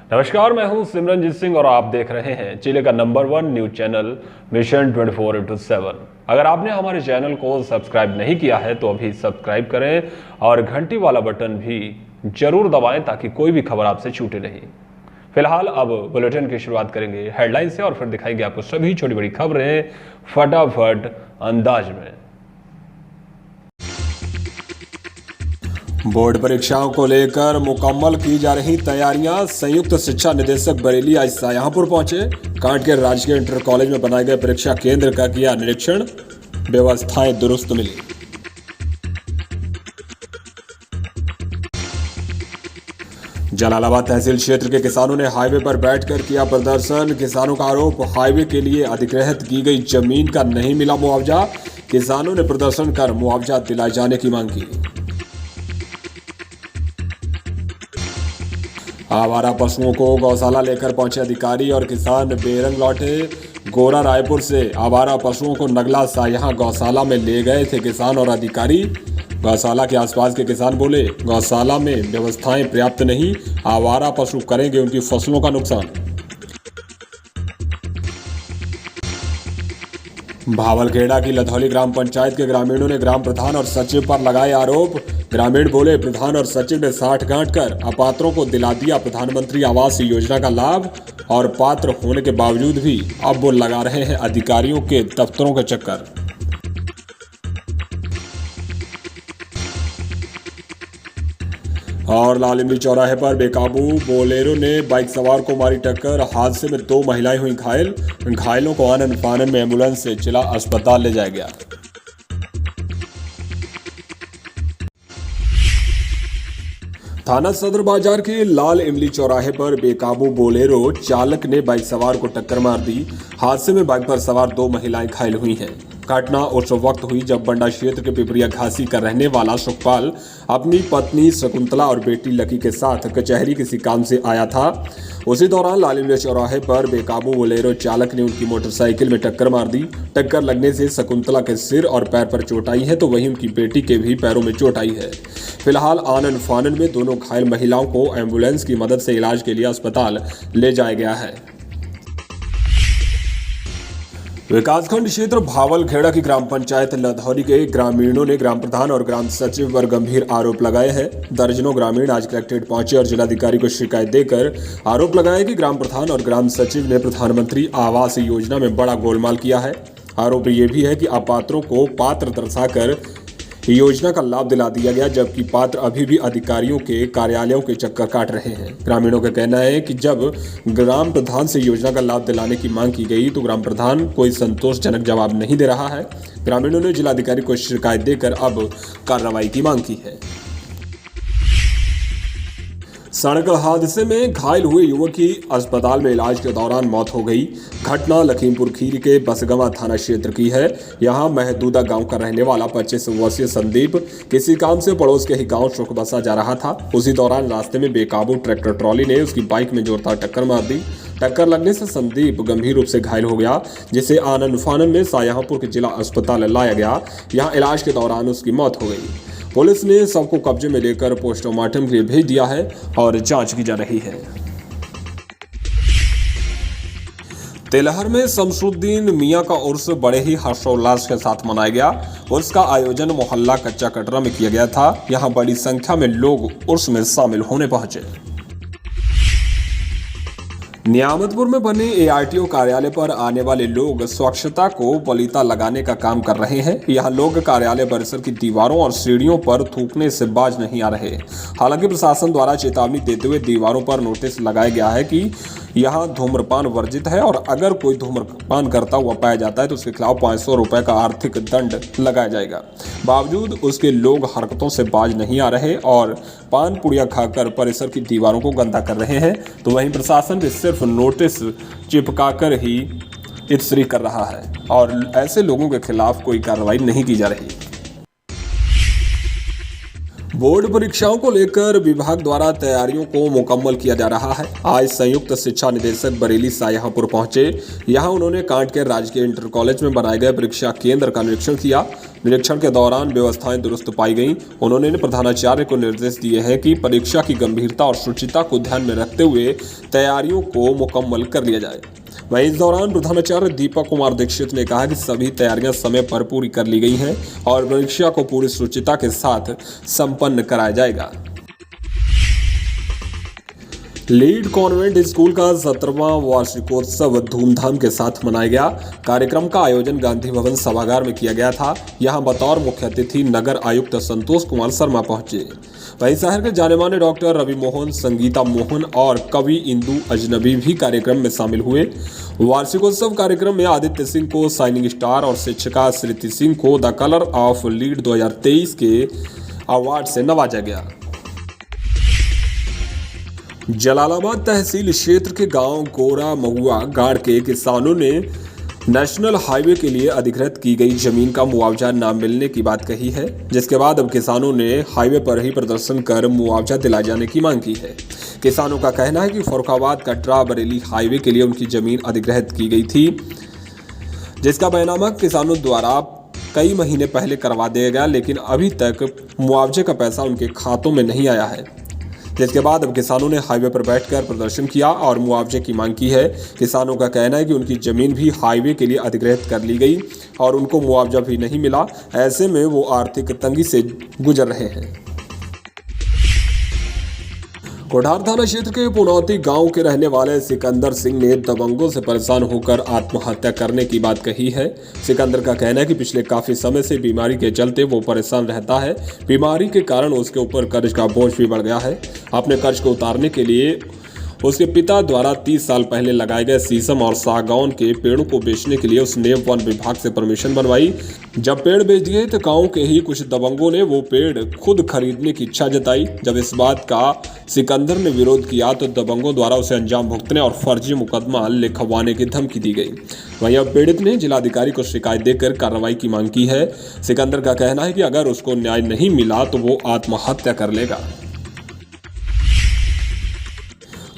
नमस्कार, मैं हूं सिमरनजीत सिंह और आप देख रहे हैं जिले का नंबर 1 न्यूज चैनल मिशन 24/7। अगर आपने हमारे चैनल को सब्सक्राइब नहीं किया है तो अभी सब्सक्राइब करें और घंटी वाला बटन भी जरूर दबाएं ताकि कोई भी खबर आपसे छूटे नहीं। फिलहाल अब बुलेटिन की शुरुआत करेंगे हेडलाइन से और फिर दिखाएंगे आपको सभी छोटी बड़ी खबरें फटाफट अंदाज में। बोर्ड परीक्षाओं को लेकर मुकम्मल की जा रही तैयारियां। संयुक्त शिक्षा निदेशक बरेली आज शाहजहांपुर पहुंचे। कांट के राजकीय इंटर कॉलेज में बनाए गए परीक्षा केंद्र का किया निरीक्षण। व्यवस्थाएं दुरुस्त मिली। जलालाबाद तहसील क्षेत्र के किसानों ने हाईवे पर बैठकर किया प्रदर्शन। किसानों का आरोप, हाईवे के लिए अधिग्रहित की गई जमीन का नहीं मिला मुआवजा। किसानों ने प्रदर्शन कर मुआवजा दिलाए जाने की मांग की। आवारा पशुओं को गौशाला लेकर पहुंचे अधिकारी और किसान बेरंग लौटे। गोरा रायपुर से आवारा पशुओं को नगला शाहजहां गौशाला में ले गए थे किसान और अधिकारी। गौशाला के आसपास के किसान बोले, गौशाला में व्यवस्थाएं पर्याप्त नहीं, आवारा पशु करेंगे उनकी फसलों का नुकसान। भावलखेड़ा की लधौली ग्राम पंचायत के ग्रामीणों ने ग्राम प्रधान और सचिव पर लगाए आरोप। ग्रामीण बोले, प्रधान और सचिव ने साठ गांठ कर अपात्रों को दिला दिया प्रधानमंत्री आवास योजना का लाभ और पात्र होने के बावजूद भी अब वो लगा रहे हैं अधिकारियों के दफ्तरों के चक्कर। और लाल इमली चौराहे पर बेकाबू बोलेरो ने बाइक सवार को मारी टक्कर। हादसे में 2 महिलाएं हुई घायल। घायलों को आनन फानन में एम्बुलेंस से जिला अस्पताल ले जाया गया। थाना सदर बाजार के लाल इमली चौराहे पर बेकाबू बोलेरो चालक ने बाइक सवार को टक्कर मार दी। हादसे में बाइक पर सवार 2 महिलाएं घायल हुई हैं। घटना उस वक्त हुई जब बंडा क्षेत्र के पिपरिया घासी का रहने वाला सुखपाल अपनी पत्नी शकुंतला और बेटी लकी के साथ कचहरी किसी काम से आया था। उसी दौरान लाल इमली चौराहे पर बेकाबू बोलेरो चालक ने उनकी मोटरसाइकिल में टक्कर मार दी। टक्कर लगने से शकुंतला के सिर और पैर पर चोट आई है तो वहीं उनकी बेटी के भी पैरों में चोट आई है। फिलहाल आनन फानन में दोनों घायल महिलाओं को एम्बुलेंस की मदद से इलाज के लिए अस्पताल ले जाया गया है। विकासखंड क्षेत्र भावलखेड़ा की ग्राम पंचायत लधौली के ग्रामीणों ने ग्राम प्रधान और ग्राम सचिव पर गंभीर आरोप लगाए हैं। दर्जनों ग्रामीण आज कलेक्ट्रेट पहुंचे और जिलाधिकारी को शिकायत देकर आरोप लगाया कि ग्राम प्रधान और ग्राम सचिव ने प्रधानमंत्री आवास योजना में बड़ा गोलमाल किया है। आरोप ये भी है कि अपात्रों को पात्र दर्शाकर योजना का लाभ दिला दिया गया, जबकि पात्र अभी भी अधिकारियों के कार्यालयों के चक्कर काट रहे हैं। ग्रामीणों का कहना है कि जब ग्राम प्रधान से योजना का लाभ दिलाने की मांग की गई तो ग्राम प्रधान कोई संतोषजनक जवाब नहीं दे रहा है। ग्रामीणों ने जिलाधिकारी को शिकायत देकर अब कार्रवाई की मांग की है। सड़क हादसे में घायल हुए युवक की अस्पताल में इलाज के दौरान मौत हो गई। घटना लखीमपुर खीरी के बसगवा थाना क्षेत्र की है। यहां महदूदा गांव का रहने वाला 25 वर्षीय संदीप किसी काम से पड़ोस के ही गांव सुखबसा जा रहा था। उसी दौरान रास्ते में बेकाबू ट्रैक्टर ट्रॉली ने उसकी बाइक में जोरदार टक्कर मार दी। टक्कर लगने से संदीप गंभीर रूप से घायल हो गया, जिसे आनन फानन में शाहजहांपुर के जिला अस्पताल लाया गया। यहां इलाज के दौरान उसकी मौत हो गई। पुलिस ने शव को कब्जे में लेकर पोस्टमार्टम के लिए भेज दिया है और जांच की जा रही है। तेलहर में शमसुद्दीन मियां का उर्स बड़े ही हर्षोल्लास के साथ मनाया गया। उर्स का आयोजन मोहल्ला कच्चा कटरा में किया गया था। यहां बड़ी संख्या में लोग उर्स में शामिल होने पहुंचे। नियामतपुर में बने एआरटीओ कार्यालय पर आने वाले लोग स्वच्छता को बलीता लगाने का काम कर रहे हैं। यहाँ लोग कार्यालय परिसर की दीवारों और सीढ़ियों पर थूकने से बाज नहीं आ रहे। हालांकि प्रशासन द्वारा चेतावनी देते हुए दीवारों पर नोटिस लगाया गया है कि यहाँ धूम्रपान वर्जित है और अगर कोई धूम्रपान करता हुआ पाया जाता है तो उसके खिलाफ 500 रुपए का आर्थिक दंड लगाया जाएगा। बावजूद उसके लोग हरकतों से बाज नहीं आ रहे और पान पुड़िया खाकर परिसर की दीवारों को गंदा कर रहे हैं, तो वहीं प्रशासन भी सिर्फ नोटिस चिपकाकर ही इतश्री कर रहा है और ऐसे लोगों के खिलाफ कोई कार्रवाई नहीं की जा रही। बोर्ड परीक्षाओं को लेकर विभाग द्वारा तैयारियों को मुकम्मल किया जा रहा है। आज संयुक्त शिक्षा निदेशक बरेली शाहजहांपुर पहुंचे। यहां उन्होंने कांट के राजकीय इंटर कॉलेज में बनाए गए परीक्षा केंद्र का निरीक्षण किया। निरीक्षण के दौरान व्यवस्थाएं दुरुस्त पाई गईं। उन्होंने प्रधानाचार्य को निर्देश दिए हैं कि परीक्षा की गंभीरता और शुचिता को ध्यान में रखते हुए तैयारियों को मुकम्मल कर लिया जाए। वहीं इस दौरान प्रधानाचार्य दीपक कुमार दीक्षित ने कहा कि सभी तैयारियां समय पर पूरी कर ली गई हैं और परीक्षा को पूरी शुचिता के साथ संपन्न कराया जाएगा। लीड कॉन्वेंट स्कूल का 17वां वार्षिकोत्सव धूमधाम के साथ मनाया गया। कार्यक्रम का आयोजन गांधी भवन सभागार में किया गया था। यहां बतौर मुख्य अतिथि नगर आयुक्त संतोष कुमार शर्मा पहुंचे। वहीं शहर के जाने माने डॉक्टर रवि मोहन, संगीता मोहन और कवि इंदु अजनबी भी कार्यक्रम में शामिल हुए। वार्षिकोत्सव कार्यक्रम में आदित्य सिंह को शाइनिंग स्टार और शिक्षिका श्रुति सिंह को द कलर ऑफ लीड 2023 के अवार्ड से नवाजा गया। जलालाबाद तहसील क्षेत्र के गांव गोरा महुआ गाड़ के किसानों ने नेशनल हाईवे के लिए अधिकृत की गई जमीन का मुआवजा न मिलने की बात कही है, जिसके बाद अब किसानों ने हाईवे पर ही प्रदर्शन कर मुआवजा दिलाए जाने की मांग की है। किसानों का कहना है कि फर्रुखाबाद कटरा बरेली हाईवे के लिए उनकी जमीन अधिकृत की गई थी, जिसका बैनामा किसानों द्वारा कई महीने पहले करवा दिया गया, लेकिन अभी तक मुआवजे का पैसा उनके खातों में नहीं आया है। जिसके बाद अब किसानों ने हाईवे पर बैठकर प्रदर्शन किया और मुआवजे की मांग की है। किसानों का कहना है कि उनकी जमीन भी हाईवे के लिए अधिकृत कर ली गई और उनको मुआवजा भी नहीं मिला। ऐसे में वो आर्थिक तंगी से गुजर रहे हैं। कोठार थाना क्षेत्र के पुनौती गांव के रहने वाले सिकंदर सिंह ने दबंगों से परेशान होकर आत्महत्या करने की बात कही है। सिकंदर का कहना है कि पिछले काफी समय से बीमारी के चलते वो परेशान रहता है। बीमारी के कारण उसके ऊपर कर्ज का बोझ भी बढ़ गया है। अपने कर्ज को उतारने के लिए उसके पिता द्वारा 30 साल पहले लगाए गए शीशम और सागौन के पेड़ों को बेचने के लिए उसने वन विभाग से परमिशन बनवाई। जब पेड़ बेच दिए तो गांव के ही कुछ दबंगों ने वो पेड़ खुद खरीदने की इच्छा जताई। जब इस बात का सिकंदर ने विरोध किया तो दबंगों द्वारा उसे अंजाम भुगतने और फर्जी मुकदमा लिखवाने की धमकी दी गई। वहीं अब पीड़ित ने जिलाधिकारी को शिकायत देकर कार्रवाई की मांग की है। सिकंदर का कहना है कि अगर उसको न्याय नहीं मिला तो वो आत्महत्या कर लेगा।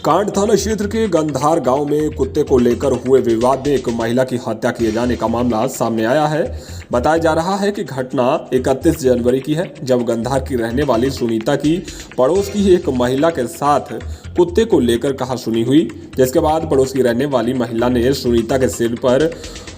कांट थाना क्षेत्र के गंधार गांव में कुत्ते को लेकर हुए विवाद में एक महिला की हत्या किए जाने का मामला सामने आया है। बताया जा रहा है कि घटना 31 जनवरी की है, जब गंधार की रहने वाली सुनीता की पड़ोस की एक महिला के साथ कुत्ते को लेकर कहासुनी हुई। जिसके बाद पड़ोस की रहने वाली महिला ने सुनीता के सिर पर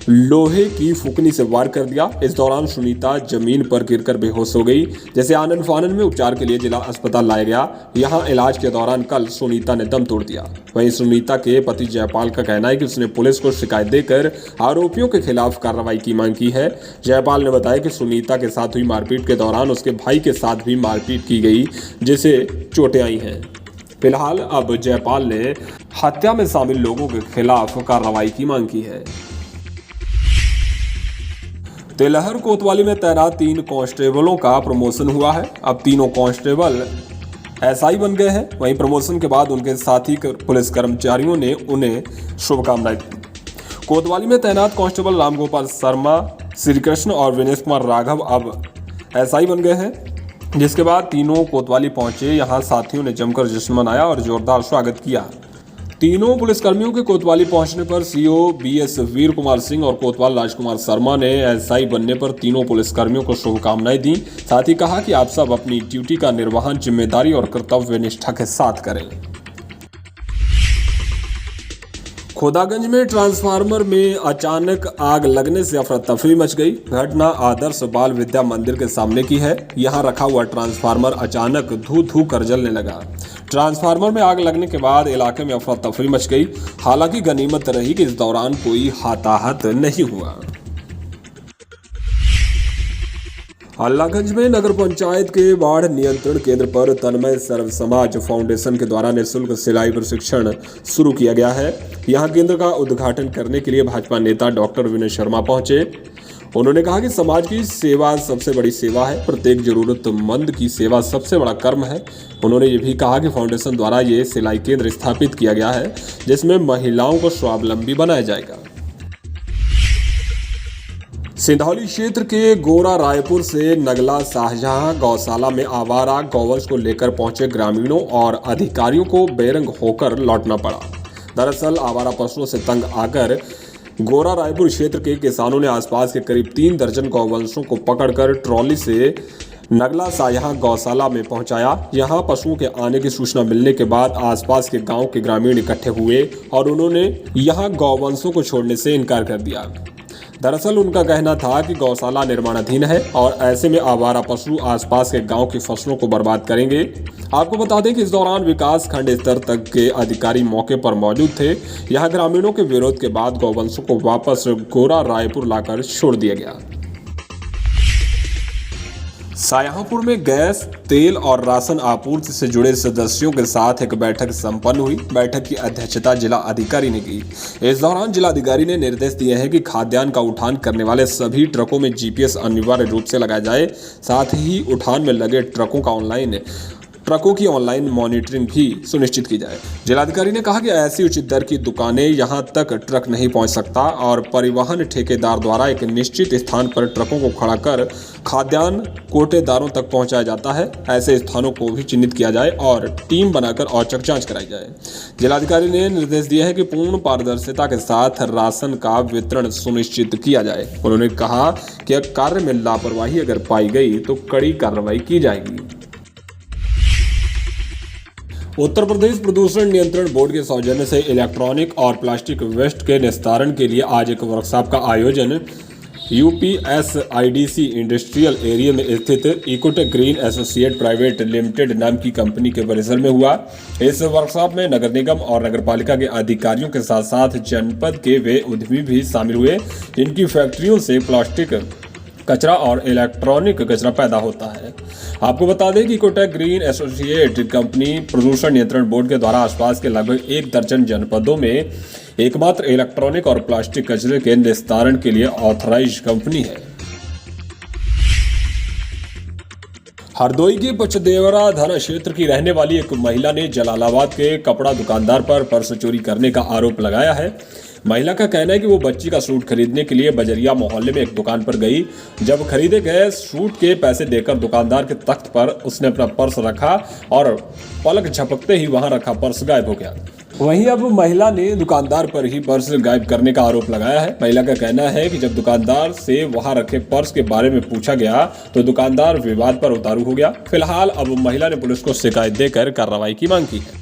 लोहे की फुकनी से वार कर दिया। इस दौरान सुनीता जमीन पर गिरकर बेहोश हो गई, जिसे आनन फानन में उपचार के लिए जिला अस्पताल लाया गया। यहां इलाज के दौरान कल सुनीता ने दम तोड़ दिया। वहीं सुनीता के पति जयपाल का कहना है कि उसने पुलिस को शिकायत देकर आरोपियों के खिलाफ कार्रवाई की मांग की है। जयपाल ने बताया कि सुनीता के साथ हुई मारपीट के दौरान उसके भाई के साथ भी मारपीट की गई, जिसे चोटें आई हैं। फिलहाल अब जयपाल ने हत्या में शामिल लोगों के खिलाफ कार्रवाई की मांग की है। तेलहर कोतवाली में तैनात 3 कांस्टेबलों का प्रमोशन हुआ है। अब तीनों कांस्टेबल एसआई बन गए हैं। वहीं प्रमोशन के बाद उनके साथी पुलिस कर्मचारियों ने उन्हें शुभकामनाएं दी। कोतवाली में तैनात कांस्टेबल रामगोपाल शर्मा, श्रीकृष्ण और विनेश कुमार राघव अब एसआई बन गए हैं। जिसके बाद तीनों कोतवाली पहुंचे। यहां साथियों ने जमकर जश्न मनाया और जोरदार स्वागत किया। तीनों पुलिसकर्मियों के कोतवाली पहुंचने पर सीओ बीएस वीर कुमार सिंह और कोतवाल राजकुमार शर्मा ने एसआई बनने पर तीनों पुलिसकर्मियों को शुभकामनाएं दी। साथ ही कहा कि आप सब अपनी ड्यूटी का निर्वहन जिम्मेदारी और कर्तव्य निष्ठा के साथ करें। खोदागंज में ट्रांसफार्मर में अचानक आग लगने से अफरा तफरी मच गई। घटना आदर्श बाल विद्या मंदिर के सामने की है। यहां रखा हुआ ट्रांसफार्मर अचानक धू धू कर जलने लगा। ट्रांसफार्मर में आग लगने के बाद इलाके में अफरा तफरी मच गई। हालांकि गनीमत रही कि इस दौरान कोई हताहत नहीं हुआ। अल्लाहगंज में नगर पंचायत के बाढ़ नियंत्रण केंद्र पर तन्मय सर्व समाज फाउंडेशन के द्वारा निःशुल्क सिलाई प्रशिक्षण शुरू किया गया है। यहां केंद्र का उद्घाटन करने के लिए भाजपा नेता डॉक्टर विनय शर्मा पहुंचे। उन्होंने कहा कि समाज की सेवा सबसे बड़ी सेवा है। प्रत्येक जरूरतमंद की सेवा सबसे बड़ा कर्म है। उन्होंने ये भी कहा कि फाउंडेशन द्वारा ये सिलाई केंद्र स्थापित किया गया है, जिसमें महिलाओं को स्वावलंबी बनाया जाएगा। सिंधौली क्षेत्र के गोरा रायपुर से नगला शाहजहां गौशाला में आवारा गौवंश को लेकर पहुंचे ग्रामीणों और अधिकारियों को बेरंग होकर लौटना पड़ा। दरअसल आवारा पशुओं से तंग आकर गोरा रायपुर क्षेत्र के किसानों ने आसपास के करीब 3 दर्जन गौवंशों को पकड़कर ट्रॉली से नगला शाहजहां गौशाला में पहुंचाया। यहां पशुओं के आने की सूचना मिलने के बाद आसपास के गांव के ग्रामीण इकट्ठे हुए और उन्होंने यहां गौवंशों को छोड़ने से इनकार कर दिया। दरअसल उनका कहना था कि गौशाला निर्माणाधीन है और ऐसे में आवारा पशु आसपास के गांव की फसलों को बर्बाद करेंगे। आपको बता दें कि इस दौरान विकास खंड स्तर तक के अधिकारी मौके पर मौजूद थे। यहां ग्रामीणों के विरोध के बाद गौवंशों को वापस गोरा रायपुर लाकर छोड़ दिया गया। शाहजहांपुर में गैस, तेल और राशन आपूर्ति से जुड़े सदस्यों के साथ एक बैठक संपन्न हुई। बैठक की अध्यक्षता जिला अधिकारी ने की। इस दौरान जिलाधिकारी ने निर्देश दिए हैं कि खाद्यान्न का उठान करने वाले सभी ट्रकों में जीपीएस अनिवार्य रूप से लगाया जाए। साथ ही उठान में लगे ट्रकों की ऑनलाइन मॉनिटरिंग भी सुनिश्चित की जाए। जिलाधिकारी ने कहा कि ऐसी उचित दर की दुकानें यहां तक ट्रक नहीं पहुंच सकता और परिवहन ठेकेदार द्वारा एक निश्चित स्थान पर ट्रकों को खड़ा कर खाद्यान्न कोटेदारों तक पहुंचाया जाता है। ऐसे स्थानों को भी चिन्हित किया जाए और टीम बनाकर औचक जांच कराई जाए। जिलाधिकारी ने निर्देश दिए हैं कि पूर्ण पारदर्शिता के साथ राशन का वितरण सुनिश्चित किया जाए। उन्होंने कहा कि कार्य में लापरवाही अगर पाई गई तो कड़ी कार्रवाई की जाएगी। उत्तर प्रदेश प्रदूषण नियंत्रण बोर्ड के सौजन्य से इलेक्ट्रॉनिक और प्लास्टिक वेस्ट के निस्तारण के लिए आज एक वर्कशॉप का आयोजन यूपीएसआईडीसी इंडस्ट्रियल एरिया में स्थित Ecotech green associate private limited नाम की कंपनी के परिसर में हुआ। इस वर्कशॉप में नगर निगम और नगरपालिका के अधिकारियों के साथ साथ जनपद के वे उद्यमी भी शामिल हुए, जिनकी फैक्ट्रियों से प्लास्टिक कचरा और इलेक्ट्रॉनिक कचरा पैदा होता है। आपको बता दें कि इकोटेक ग्रीन एसोसिएट कंपनी प्रदूषण नियंत्रण बोर्ड के द्वारा आसपास के लगभग 1 दर्जन जनपदों में एकमात्र इलेक्ट्रॉनिक और प्लास्टिक कचरे के निस्तारण के लिए ऑथराइज्ड कंपनी है। हरदोई के पचदेवरा थाना क्षेत्र की रहने वाली एक महिला ने जलालाबाद के कपड़ा दुकानदार पर पर्स चोरी करने का आरोप लगाया है। महिला का कहना है कि वो बच्ची का सूट खरीदने के लिए बजरिया मोहल्ले में एक दुकान पर गई। जब खरीदे गए सूट के पैसे देकर दुकानदार के तख्त पर उसने अपना पर्स रखा और पलक झपकते ही वहां रखा पर्स गायब हो गया। वहीं अब महिला ने दुकानदार पर ही पर्स गायब करने का आरोप लगाया है। महिला का कहना है कि जब दुकानदार से वहां रखे पर्स के बारे में पूछा गया तो दुकानदार विवाद पर उतारू हो गया। फिलहाल अब महिला ने पुलिस को शिकायत देकर कार्रवाई की मांग की है।